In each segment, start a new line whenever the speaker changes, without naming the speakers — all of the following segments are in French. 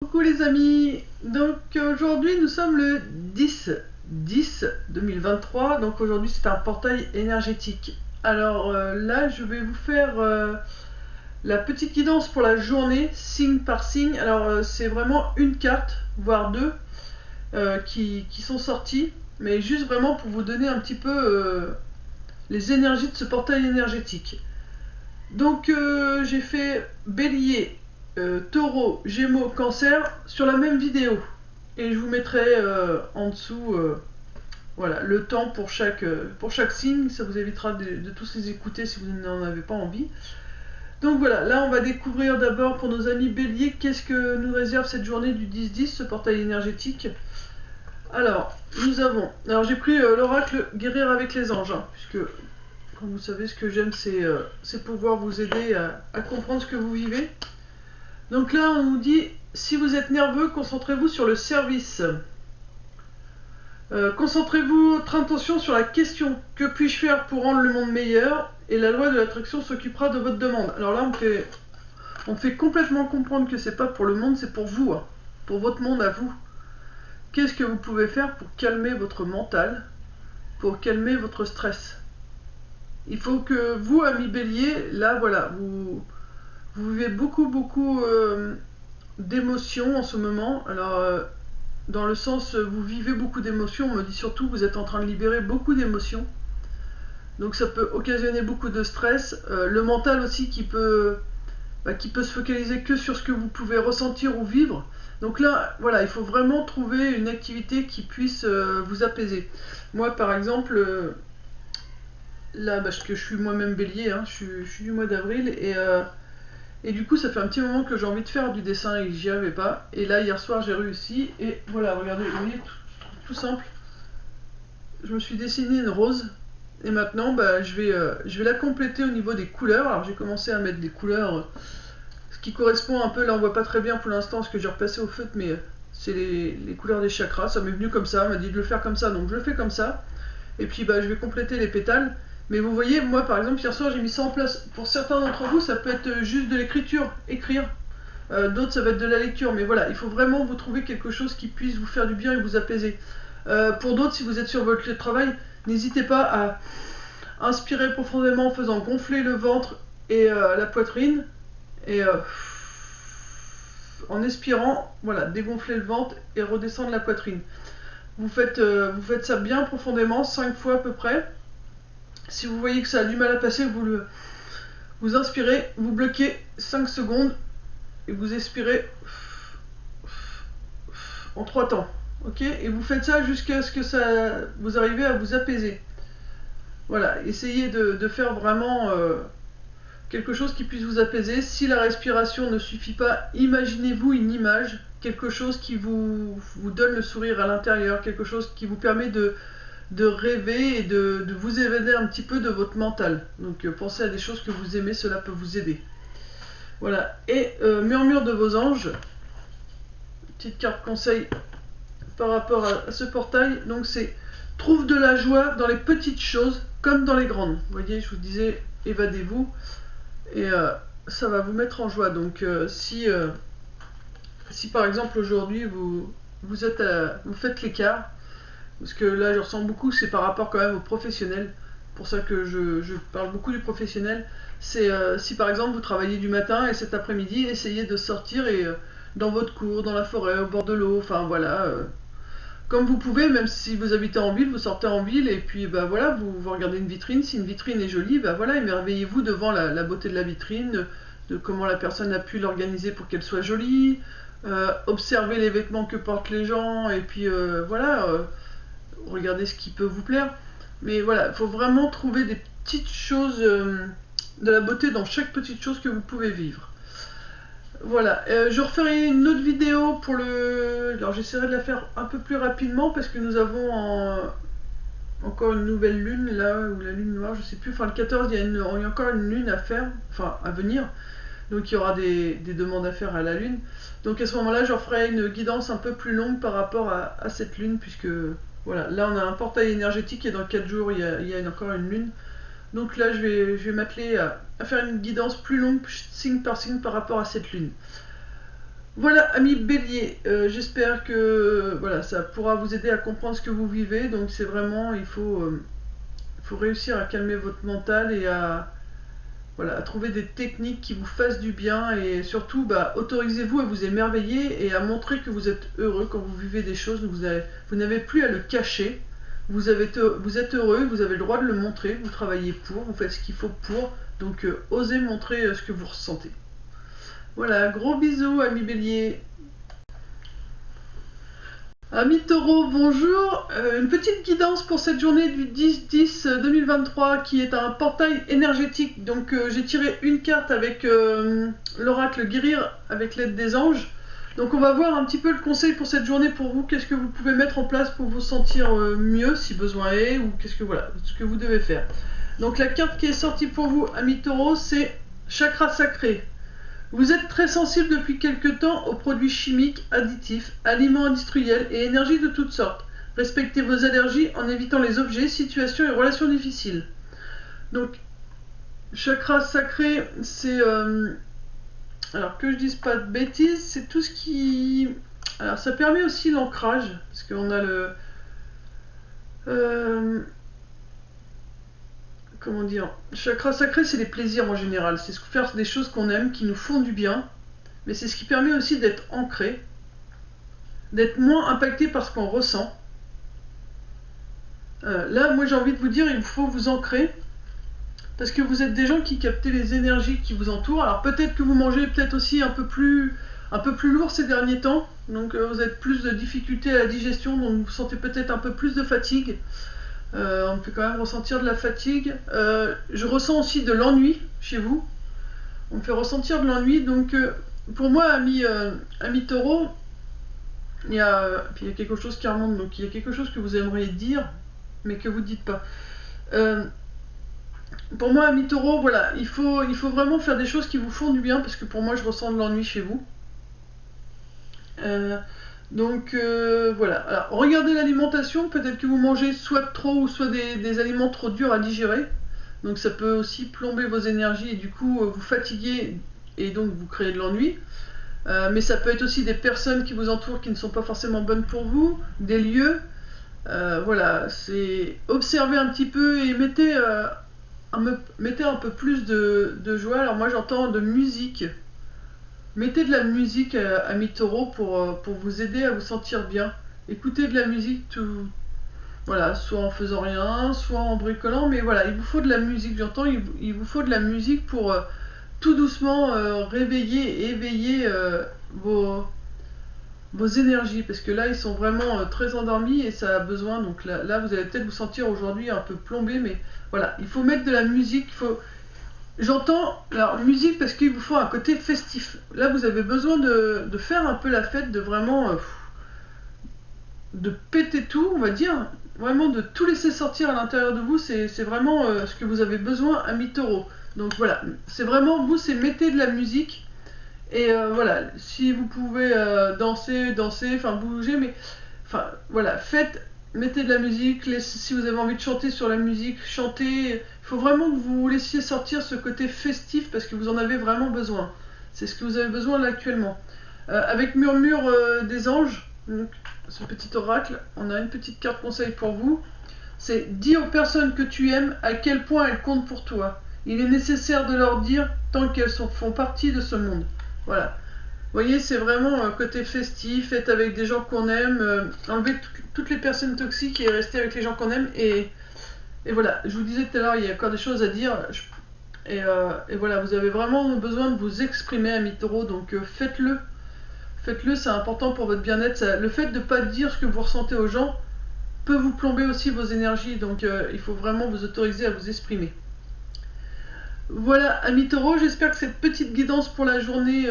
Coucou les amis, donc aujourd'hui nous sommes le 10/10/2023, donc aujourd'hui c'est un portail énergétique. Alors là je vais vous faire la petite guidance pour la journée, signe par signe. Alors c'est vraiment une carte, voire deux, qui sont sorties, mais juste vraiment pour vous donner un petit peu les énergies de ce portail énergétique. Donc j'ai fait Bélier, Taureau, Gémeaux, Cancer sur la même vidéo. Et je vous mettrai en dessous voilà, le temps pour chaque signe. Ça vous évitera de tous les écouter si vous n'en avez pas envie. Donc voilà, là on va découvrir d'abord pour nos amis Bélier qu'est-ce que nous réserve cette journée du 10-10, ce portail énergétique. Alors, nous avons... Alors j'ai pris l'oracle Guérir avec les anges, hein, puisque comme vous savez, ce que j'aime, c'est pouvoir vous aider à comprendre ce que vous vivez. Donc là, on nous dit, si vous êtes nerveux, concentrez-vous sur le service. Concentrez-vous votre intention sur la question, que puis-je faire pour rendre le monde meilleur? Et la loi de l'attraction s'occupera de votre demande. Alors là, on fait complètement comprendre que c'est pas pour le monde, c'est pour vous, hein, pour votre monde à vous. Qu'est-ce que vous pouvez faire pour calmer votre mental, pour calmer votre stress? Il faut que vous, amis Bélier, là, voilà, vous vivez beaucoup d'émotions en ce moment. Alors, dans le sens, vous vivez beaucoup d'émotions, on me dit surtout que vous êtes en train de libérer beaucoup d'émotions. Donc ça peut occasionner beaucoup de stress. Le mental aussi qui peut se focaliser que sur ce que vous pouvez ressentir ou vivre. Donc là, voilà, il faut vraiment trouver une activité qui puisse vous apaiser. Moi, par exemple... là, parce que je suis moi-même Bélier, hein, je suis du mois d'avril, et du coup ça fait un petit moment que j'ai envie de faire du dessin et que j'y arrivais pas. Et là hier soir j'ai réussi, et voilà, regardez, vous voyez, tout simple. Je me suis dessiné une rose, et maintenant je vais la compléter au niveau des couleurs. Alors j'ai commencé à mettre des couleurs, ce qui correspond un peu, là on voit pas très bien pour l'instant parce que j'ai repassé au feutre, mais c'est les couleurs des chakras, ça m'est venu comme ça, on m'a dit de le faire comme ça, donc je le fais comme ça. Et puis je vais compléter les pétales. Mais vous voyez, moi par exemple, hier soir j'ai mis ça en place. Pour certains d'entre vous, ça peut être juste de l'écriture, écrire. D'autres, ça va être de la lecture. Mais voilà, il faut vraiment vous trouver quelque chose qui puisse vous faire du bien et vous apaiser. Pour d'autres, si vous êtes sur votre lieu de travail, n'hésitez pas à inspirer profondément en faisant gonfler le ventre et la poitrine. Et en expirant, voilà, dégonfler le ventre et redescendre la poitrine. Vous faites ça bien profondément, 5 fois à peu près. Si vous voyez que ça a du mal à passer, vous inspirez, vous bloquez 5 secondes et vous expirez en 3 temps. Ok? Et vous faites ça jusqu'à ce que vous arrivez à vous apaiser. Voilà, essayez de faire vraiment quelque chose qui puisse vous apaiser. Si la respiration ne suffit pas, imaginez-vous une image, quelque chose qui vous donne le sourire à l'intérieur, quelque chose qui vous permet de rêver et de vous évader un petit peu de votre mental. Donc pensez à des choses que vous aimez, cela peut vous aider. Voilà, et murmure de vos anges, petite carte conseil par rapport à ce portail. Donc c'est trouve de la joie dans les petites choses comme dans les grandes. Vous voyez, je vous disais, évadez-vous, et ça va vous mettre en joie. Donc si par exemple aujourd'hui vous faites l'écart, parce que là je ressens beaucoup, c'est par rapport quand même aux professionnels, pour ça que je parle beaucoup du professionnel. C'est si par exemple vous travaillez du matin et cet après-midi, essayez de sortir et dans votre cour, dans la forêt, au bord de l'eau, enfin voilà, comme vous pouvez, même si vous habitez en ville, vous sortez en ville et puis voilà, vous regardez une vitrine, si une vitrine est jolie, voilà, émerveillez-vous devant la beauté de la vitrine, de comment la personne a pu l'organiser pour qu'elle soit jolie, observez les vêtements que portent les gens, et puis voilà, regardez ce qui peut vous plaire. Mais voilà, il faut vraiment trouver des petites choses, de la beauté dans chaque petite chose que vous pouvez vivre. Voilà, je referai une autre vidéo pour le... Alors j'essaierai de la faire un peu plus rapidement parce que nous avons encore une nouvelle lune là, ou la lune noire, je sais plus. Enfin le 14, il y a encore une lune à faire, enfin à venir. Donc il y aura des demandes à faire à la lune. Donc à ce moment-là, je referai une guidance un peu plus longue par rapport à cette lune, puisque voilà, là on a un portail énergétique et dans 4 jours il y a encore une lune. Donc là je vais m'atteler à faire une guidance plus longue, signe par signe par rapport à cette lune. Voilà, ami Bélier, j'espère que voilà, ça pourra vous aider à comprendre ce que vous vivez. Donc c'est vraiment, il faut réussir à calmer votre mental et voilà, à trouver des techniques qui vous fassent du bien et surtout, autorisez-vous à vous émerveiller et à montrer que vous êtes heureux quand vous vivez des choses. Vous n'avez plus à le cacher. Vous êtes heureux, vous avez le droit de le montrer. Vous travaillez pour, vous faites ce qu'il faut pour. Donc osez montrer ce que vous ressentez. Voilà, gros bisous, ami Bélier. Ami Taureau, bonjour. Une petite guidance pour cette journée du 10-10-2023 qui est un portail énergétique. Donc j'ai tiré une carte avec l'oracle guérir avec l'aide des anges. Donc on va voir un petit peu le conseil pour cette journée pour vous. Qu'est-ce que vous pouvez mettre en place pour vous sentir mieux si besoin est ou ce que vous devez faire. Donc la carte qui est sortie pour vous, ami Taureau, c'est chakra sacré. Vous êtes très sensible depuis quelque temps aux produits chimiques, additifs, aliments industriels et énergies de toutes sortes. Respectez vos allergies en évitant les objets, situations et relations difficiles. Donc, chakra sacré, c'est... alors que je dise pas de bêtises, c'est tout ce qui... Alors ça permet aussi l'ancrage, parce qu'on a le... comment dire, chakra sacré, c'est les plaisirs en général, c'est faire des choses qu'on aime, qui nous font du bien, mais c'est ce qui permet aussi d'être ancré, d'être moins impacté par ce qu'on ressent. Là, moi j'ai envie de vous dire, il faut vous ancrer, parce que vous êtes des gens qui captez les énergies qui vous entourent. Alors peut-être que vous mangez peut-être aussi un peu plus lourd ces derniers temps, donc vous avez plus de difficultés à la digestion, donc vous sentez peut-être un peu plus de fatigue. On peut quand même ressentir de la fatigue. Je ressens aussi de l'ennui chez vous. On me fait ressentir de l'ennui. Donc, pour moi, ami Taureau, il y a quelque chose qui remonte. Donc, il y a quelque chose que vous aimeriez dire, mais que vous ne dites pas. Pour moi, ami Taureau, voilà, il faut vraiment faire des choses qui vous font du bien, parce que pour moi, je ressens de l'ennui chez vous. Donc voilà, alors regardez l'alimentation, peut-être que vous mangez soit trop ou soit des aliments trop durs à digérer, donc ça peut aussi plomber vos énergies et du coup vous fatiguer et donc vous créer de l'ennui. Mais ça peut être aussi des personnes qui vous entourent qui ne sont pas forcément bonnes pour vous, des lieux, voilà, c'est observer un petit peu et mettez un peu plus de joie. Alors moi j'entends de musique. Mettez de la musique à mi-taureau pour vous aider à vous sentir bien. Écoutez de la musique, voilà, soit en faisant rien, soit en bricolant, mais voilà, il vous faut de la musique, j'entends, il vous faut de la musique pour tout doucement réveiller et éveiller vos énergies, parce que là, ils sont vraiment très endormis et ça a besoin, donc là vous allez peut-être vous sentir aujourd'hui un peu plombé, mais voilà, il faut mettre de la musique, J'entends alors musique parce qu'il vous faut un côté festif. Là, vous avez besoin de faire un peu la fête, de vraiment de péter tout, on va dire, vraiment de tout laisser sortir à l'intérieur de vous. C'est vraiment ce que vous avez besoin à mi-taureau. Donc voilà, c'est vraiment vous, c'est mettez de la musique et voilà. Si vous pouvez danser, enfin bouger, mais enfin voilà, mettez de la musique, si vous avez envie de chanter sur la musique, chantez. Il faut vraiment que vous vous laissiez sortir ce côté festif parce que vous en avez vraiment besoin. C'est ce que vous avez besoin là actuellement. Avec Murmure des anges, donc, ce petit oracle, on a une petite carte conseil pour vous. C'est dis aux personnes que tu aimes à quel point elles comptent pour toi. Il est nécessaire de leur dire tant qu'elles font partie de ce monde. Voilà. Vous voyez, c'est vraiment un côté festif, faites avec des gens qu'on aime, enlevez toutes les personnes toxiques et restez avec les gens qu'on aime. Et voilà, je vous disais tout à l'heure, il y a encore des choses à dire. Et voilà, vous avez vraiment besoin de vous exprimer, ami Taureau, donc faites-le. Faites-le, c'est important pour votre bien-être. Le fait de ne pas dire ce que vous ressentez aux gens peut vous plomber aussi vos énergies, donc il faut vraiment vous autoriser à vous exprimer. Voilà, ami Taureau, j'espère que cette petite guidance pour la journée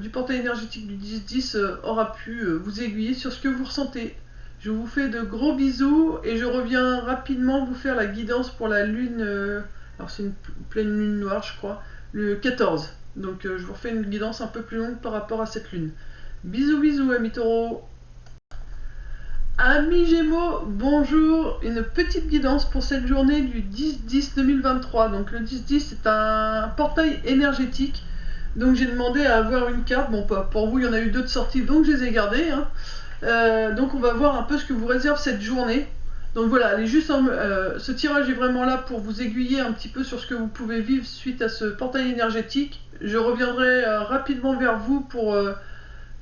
du portail énergétique du 10-10 aura pu vous aiguiller sur ce que vous ressentez. Je vous fais de gros bisous et je reviens rapidement vous faire la guidance pour la lune, alors c'est une pleine lune noire je crois, le 14. Donc je vous refais une guidance un peu plus longue par rapport à cette lune. Bisous bisous ami Taureau. Amis Gémeaux, bonjour, une petite guidance pour cette journée du 10-10-2023. Donc le 10-10 c'est un portail énergétique Donc j'ai demandé à avoir une carte. Bon, pour vous, il y en a eu 2 de sortie, donc je les ai gardées. Hein. Donc on va voir un peu ce que vous réserve cette journée. Donc voilà, ce tirage est vraiment là pour vous aiguiller un petit peu sur ce que vous pouvez vivre suite à ce portail énergétique. Je reviendrai rapidement vers vous pour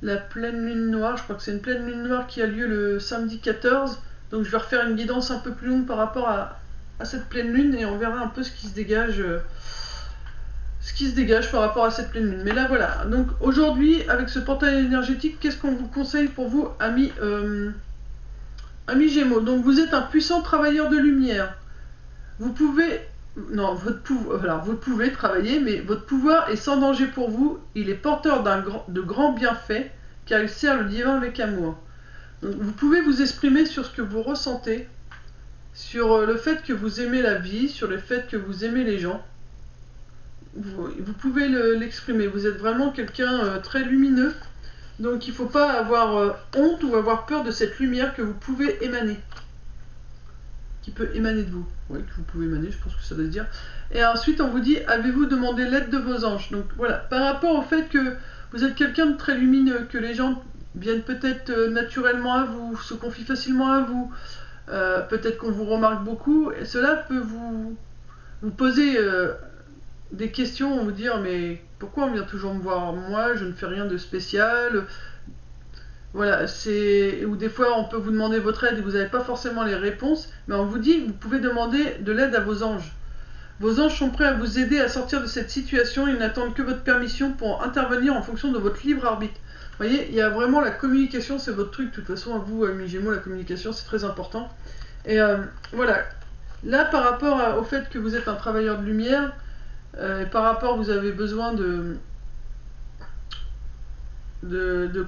la pleine lune noire. Je crois que c'est une pleine lune noire qui a lieu le samedi 14. Donc je vais refaire une guidance un peu plus longue par rapport à cette pleine lune et on verra un peu ce qui se dégage par rapport à cette pleine lune. Mais là voilà, donc aujourd'hui avec ce portail énergétique, qu'est-ce qu'on vous conseille pour vous, amis Gémeaux? Donc vous êtes un puissant travailleur de lumière. Vous pouvez vous pouvez travailler, mais votre pouvoir est sans danger pour vous. Il est porteur de grands bienfaits, car il sert le divin avec amour. Donc, vous pouvez vous exprimer sur ce que vous ressentez, sur le fait que vous aimez la vie, sur le fait que vous aimez les gens. Vous pouvez l'exprimer. Vous êtes vraiment quelqu'un très lumineux. Donc il ne faut pas avoir honte ou avoir peur de cette lumière que vous pouvez émaner. Qui peut émaner de vous. Oui, que vous pouvez émaner, je pense que ça doit se dire. Et ensuite, on vous dit, avez-vous demandé l'aide de vos anges? Donc voilà, par rapport au fait que vous êtes quelqu'un de très lumineux, que les gens viennent peut-être naturellement à vous, se confient facilement à vous, peut-être qu'on vous remarque beaucoup, et cela peut vous poser des questions, vous dire, mais pourquoi on vient toujours me voir moi, je ne fais rien de spécial. Voilà, ou des fois on peut vous demander votre aide et vous n'avez pas forcément les réponses, mais on vous dit vous pouvez demander de l'aide à vos anges. Vos anges sont prêts à vous aider à sortir de cette situation, ils n'attendent que votre permission pour intervenir en fonction de votre libre arbitre. Vous voyez, il y a vraiment la communication, c'est votre truc, de toute façon, à vous, amis Gémeaux, la communication c'est très important. Et voilà, là par rapport au fait que vous êtes un travailleur de lumière, et par rapport vous avez besoin de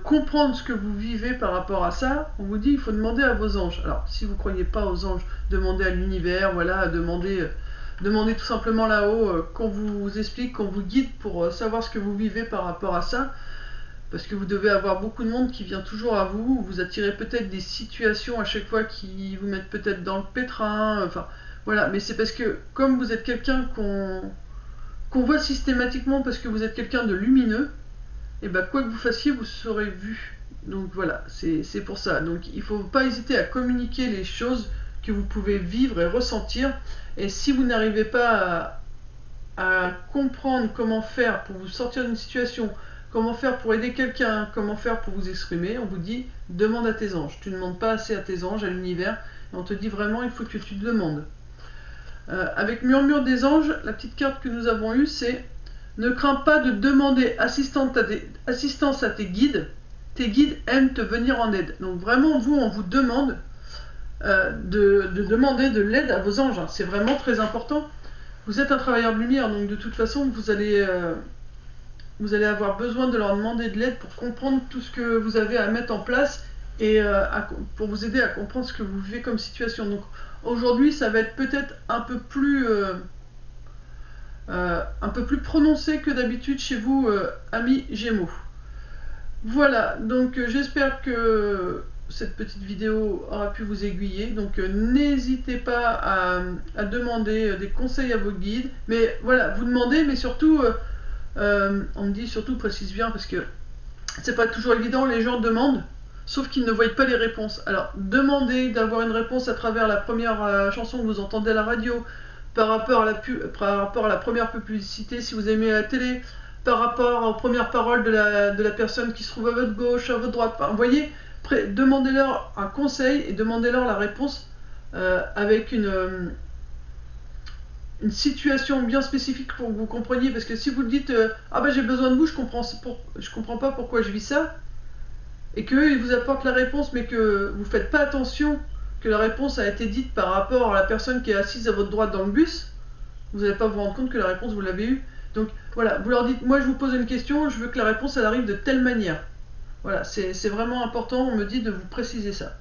comprendre ce que vous vivez par rapport à ça, on vous dit il faut demander à vos anges. Alors si vous ne croyez pas aux anges, demandez à l'univers, voilà, demandez tout simplement là-haut qu'on vous explique, qu'on vous guide pour savoir ce que vous vivez par rapport à ça, parce que vous devez avoir beaucoup de monde qui vient toujours à vous, vous attirez peut-être des situations à chaque fois qui vous mettent peut-être dans le pétrin, enfin voilà, mais c'est parce que comme vous êtes quelqu'un qu'on voit systématiquement parce que vous êtes quelqu'un de lumineux, et bien quoi que vous fassiez, vous serez vu. Donc voilà, c'est pour ça. Donc il ne faut pas hésiter à communiquer les choses que vous pouvez vivre et ressentir. Et si vous n'arrivez pas à comprendre comment faire pour vous sortir d'une situation, comment faire pour aider quelqu'un, comment faire pour vous exprimer, on vous dit demande à tes anges. Tu ne demandes pas assez à tes anges, à l'univers, et on te dit vraiment il faut que tu demandes. Avec Murmure des anges, la petite carte que nous avons eue, c'est ne crains pas de demander assistance à tes guides. Tes guides aiment te venir en aide. Donc vraiment, on vous demande de demander de l'aide à vos anges. C'est vraiment très important. Vous êtes un travailleur de lumière, donc de toute façon, vous allez avoir besoin de leur demander de l'aide pour comprendre tout ce que vous avez à mettre en place et pour vous aider à comprendre ce que vous vivez comme situation. Donc aujourd'hui, ça va être peut-être un peu plus prononcé que d'habitude chez vous, amis Gémeaux. Voilà, donc j'espère que cette petite vidéo aura pu vous aiguiller. Donc n'hésitez pas à demander des conseils à vos guides. Mais voilà, vous demandez, mais surtout, on me dit surtout précise bien parce que c'est pas toujours évident, les gens demandent, sauf qu'ils ne voient pas les réponses. Alors demandez d'avoir une réponse à travers la première chanson que vous entendez à la radio, par rapport à la première publicité si vous aimez la télé, par rapport aux premières paroles de la personne qui se trouve à votre gauche, à votre droite. Enfin, vous voyez, demandez-leur un conseil et demandez-leur la réponse avec une situation bien spécifique pour que vous compreniez. Parce que si vous dites ah ben j'ai besoin de vous, je comprends pas pourquoi je vis ça, et qu'eux ils vous apportent la réponse mais que vous faites pas attention que la réponse a été dite par rapport à la personne qui est assise à votre droite dans le bus, vous n'allez pas vous rendre compte que la réponse vous l'avez eue. Donc voilà, vous leur dites moi je vous pose une question, je veux que la réponse elle arrive de telle manière. Voilà, c'est vraiment important, on me dit de vous préciser ça.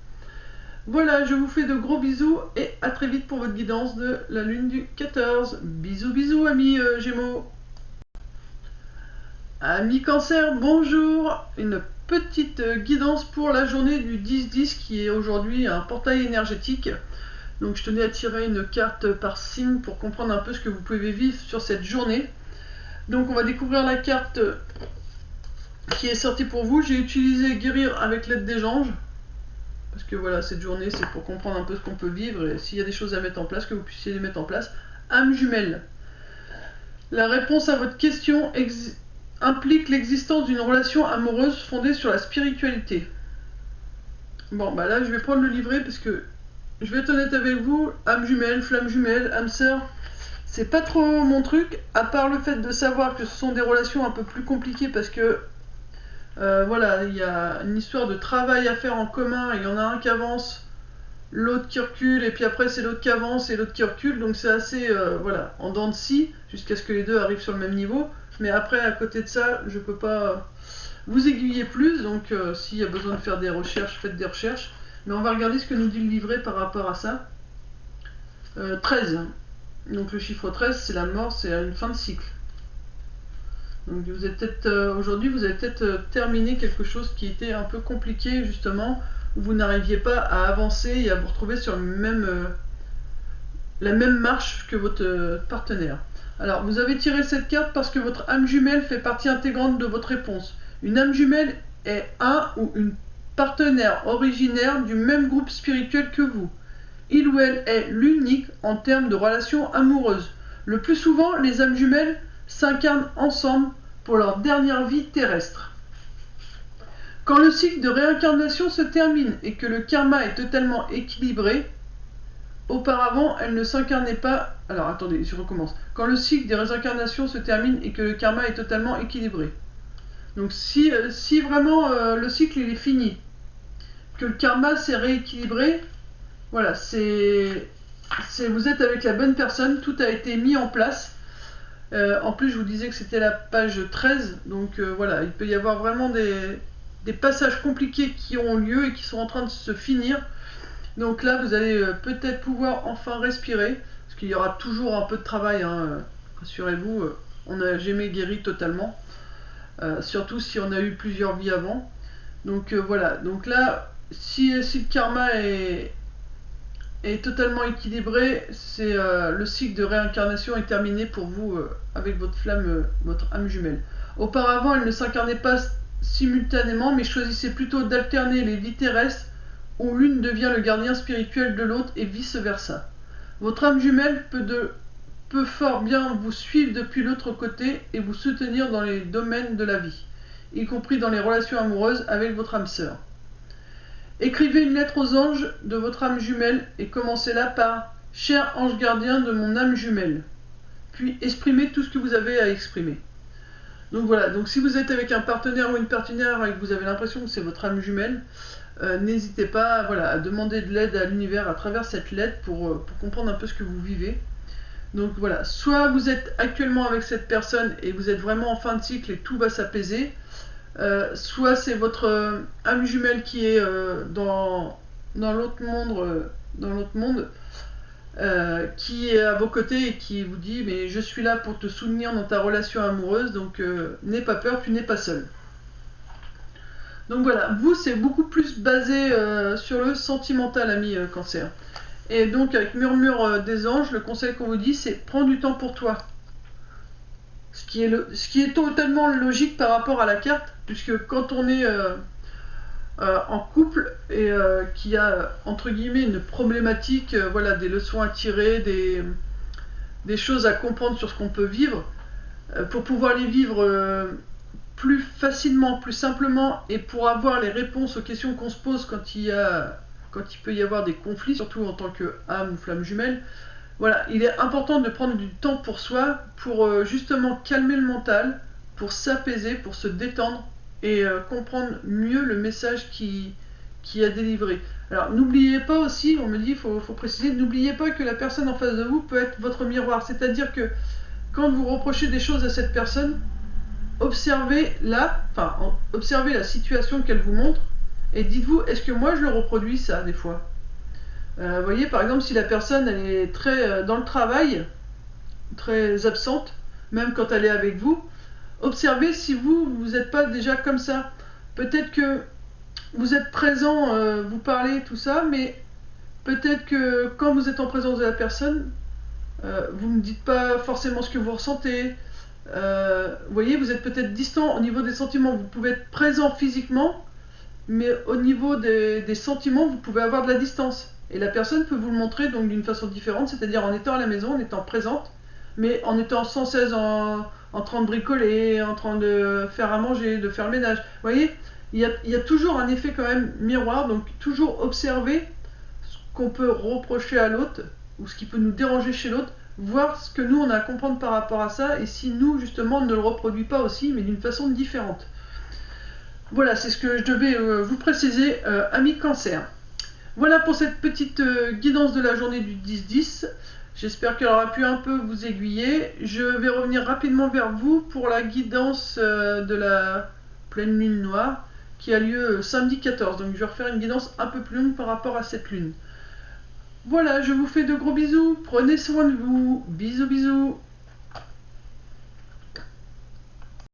Voilà, je vous fais de gros bisous et à très vite pour votre guidance de la lune du 14. Bisous bisous amis Gémeaux. Amis Cancer, bonjour. Une petite guidance pour la journée du 10-10 qui est aujourd'hui un portail énergétique. Donc je tenais à tirer une carte par signe pour comprendre un peu ce que vous pouvez vivre sur cette journée. Donc on va découvrir la carte qui est sortie pour vous. J'ai utilisé guérir avec l'aide des anges. Parce que voilà, cette journée, c'est pour comprendre un peu ce qu'on peut vivre et s'il y a des choses à mettre en place, que vous puissiez les mettre en place. Âme jumelle. La réponse à votre question implique l'existence d'une relation amoureuse fondée sur la spiritualité. Bon, bah là, je vais prendre le livret parce que je vais être honnête avec vous, âme jumelle, flamme jumelle, âme sœur, c'est pas trop mon truc, à part le fait de savoir que ce sont des relations un peu plus compliquées parce que voilà, il y a une histoire de travail à faire en commun, il y en a un qui avance, l'autre qui recule, et puis après c'est l'autre qui avance et l'autre qui recule, donc c'est assez, voilà, en dents de scie, jusqu'à ce que les deux arrivent sur le même niveau, mais après, à côté de ça, je peux pas vous aiguiller plus, donc s'il y a besoin de faire des recherches, faites des recherches, mais on va regarder ce que nous dit le livret par rapport à ça. 13, donc le chiffre 13, c'est la mort, c'est une fin de cycle. Donc vous êtes peut-être aujourd'hui, vous avez peut-être terminé quelque chose qui était un peu compliqué justement, où vous n'arriviez pas à avancer et à vous retrouver sur la même marche que votre partenaire. Alors vous avez tiré cette carte parce que votre âme jumelle fait partie intégrante de votre réponse. Une âme jumelle est un ou une partenaire originaire du même groupe spirituel que vous. Il ou elle est l'unique en termes de relations amoureuses. Le plus souvent, les âmes jumelles s'incarnent ensemble pour leur dernière vie terrestre. Quand le cycle de réincarnation se termine et que le karma est totalement équilibré, auparavant elle ne s'incarnait pas. Alors attendez, je recommence. Quand le cycle des réincarnations se termine et que le karma est totalement équilibré. Donc si vraiment le cycle il est fini, que le karma s'est rééquilibré, voilà, vous êtes avec la bonne personne, tout a été mis en place. En plus, je vous disais que c'était la page 13, donc voilà, il peut y avoir vraiment des passages compliqués qui ont lieu et qui sont en train de se finir. Donc là, vous allez peut-être pouvoir enfin respirer, parce qu'il y aura toujours un peu de travail, hein, rassurez-vous, on n'a jamais guéri totalement, surtout si on a eu plusieurs vies avant. Donc voilà, donc là, si le karma est totalement équilibré, c'est le cycle de réincarnation est terminé pour vous avec votre flamme, votre âme jumelle. Auparavant, elle ne s'incarnait pas simultanément, mais choisissait plutôt d'alterner les vies terrestres où l'une devient le gardien spirituel de l'autre et vice versa. Votre âme jumelle peut fort bien vous suivre depuis l'autre côté et vous soutenir dans les domaines de la vie, y compris dans les relations amoureuses avec votre âme sœur. Écrivez une lettre aux anges de votre âme jumelle et commencez-la par « Cher ange gardien de mon âme jumelle ». Puis exprimez tout ce que vous avez à exprimer. Donc voilà, donc si vous êtes avec un partenaire ou une partenaire et que vous avez l'impression que c'est votre âme jumelle, n'hésitez pas voilà, à demander de l'aide à l'univers à travers cette lettre pour comprendre un peu ce que vous vivez. Donc voilà, soit vous êtes actuellement avec cette personne et vous êtes vraiment en fin de cycle et tout va s'apaiser, soit c'est votre âme jumelle qui est dans l'autre monde, qui est à vos côtés et qui vous dit mais je suis là pour te soutenir dans ta relation amoureuse, donc n'aie pas peur, tu n'es pas seul. Donc voilà, vous c'est beaucoup plus basé sur le sentimental, ami Cancer. Et donc avec Murmure des anges, le conseil qu'on vous dit c'est prends du temps pour toi. Ce qui est totalement logique par rapport à la carte, puisque quand on est en couple et qu'il y a entre guillemets une problématique, voilà, des leçons à tirer, des choses à comprendre sur ce qu'on peut vivre, pour pouvoir les vivre plus facilement, plus simplement, et pour avoir les réponses aux questions qu'on se pose quand il peut y avoir des conflits, surtout en tant que âme ou flamme jumelle. Voilà, il est important de prendre du temps pour soi, pour justement calmer le mental, pour s'apaiser, pour se détendre et comprendre mieux le message qui a délivré. Alors n'oubliez pas aussi, on me dit, il faut préciser, n'oubliez pas que la personne en face de vous peut être votre miroir. C'est-à-dire que quand vous reprochez des choses à cette personne, observez la situation qu'elle vous montre et dites-vous, est-ce que moi je le reproduis ça des fois ? Vous voyez, par exemple, si la personne elle est très dans le travail, très absente, même quand elle est avec vous, observez si vous n'êtes pas déjà comme ça. Peut-être que vous êtes présent, vous parlez, tout ça, mais peut-être que quand vous êtes en présence de la personne, vous ne dites pas forcément ce que vous ressentez, Vous voyez, vous êtes peut-être distant au niveau des sentiments, vous pouvez être présent physiquement, mais au niveau des sentiments, vous pouvez avoir de la distance. Et la personne peut vous le montrer donc d'une façon différente, c'est-à-dire en étant à la maison, en étant présente, mais en étant sans cesse en train de bricoler, en train de faire à manger, de faire le ménage. Vous voyez, il y a toujours un effet quand même miroir, donc toujours observer ce qu'on peut reprocher à l'autre, ou ce qui peut nous déranger chez l'autre, voir ce que nous on a à comprendre par rapport à ça, et si nous justement on ne le reproduit pas aussi, mais d'une façon différente. Voilà, c'est ce que je devais vous préciser, amis Cancer. Voilà pour cette petite guidance de la journée du 10-10. J'espère qu'elle aura pu un peu vous aiguiller. Je vais revenir rapidement vers vous pour la guidance de la pleine lune noire qui a lieu samedi 14. Donc je vais refaire une guidance un peu plus longue par rapport à cette lune. Voilà, je vous fais de gros bisous. Prenez soin de vous. Bisous bisous.